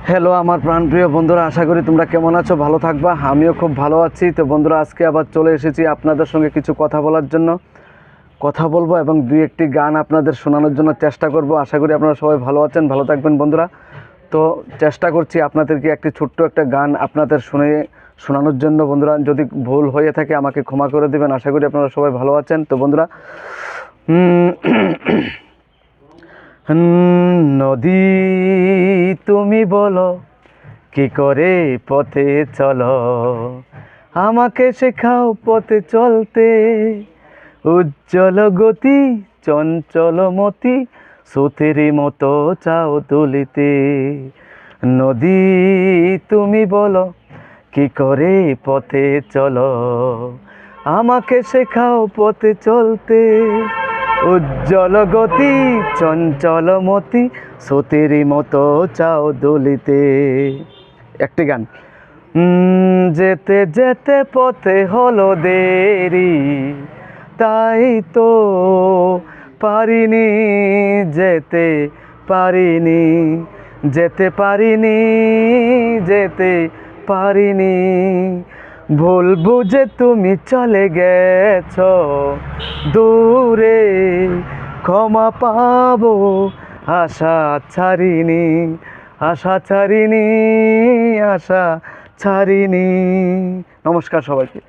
Hello আমার প্রাণপ্রিয় বন্ধুরা, আশা করি তোমরা কেমন আছো, ভালো থাকবা। আমিও খুব ভালো আছি। তো বন্ধুরা, আজকে আবার চলে এসেছি আপনাদের সঙ্গে কিছু কথা বলার জন্য। কথা বলবো এবং দুই একটি গান আপনাদের শোনানোর জন্য চেষ্টা করব। আশা করি আপনারা সবাই ভালো আছেন, ভালো থাকবেন বন্ধুরা। তো চেষ্টা করছি আপনাদেরকে একটি ছোট্ট একটা গান আপনাদের শোনানোর জন্য। বন্ধুরা, যদি ভুল হয়ে থাকে আমাকে ক্ষমা করে দেবেন। আশা করি আপনারা সবাই ভালো আছেন। তো বন্ধুরা, নদী তুমি বলো কি করে পথে চলো, আমাকে শেখাও পথে চলতে। উজ্জ্বল গতি চঞ্চল মতি স্রোতের মতো চাও তুলিতে। নদী তুমি বলো কি করে পথে চলো, আমাকে শেখাও পথে চলতে। উজ্জ্বল গতি চঞ্চল মতি স্রোতের মতো চাও দুলিতে। একটি গান। যেতে যেতে পথে হলো দেরি, তাই তো পারিনি যেতে পারিনি, যেতে পারিনি যেতে পারিনি। ভুল বুঝে তুমি চলে গেছো দূরে, ক্ষমা পাবো আশা ছাড়িনি, আশা ছাড়িনি, আশা ছাড়িনি। নমস্কার সবাইকে।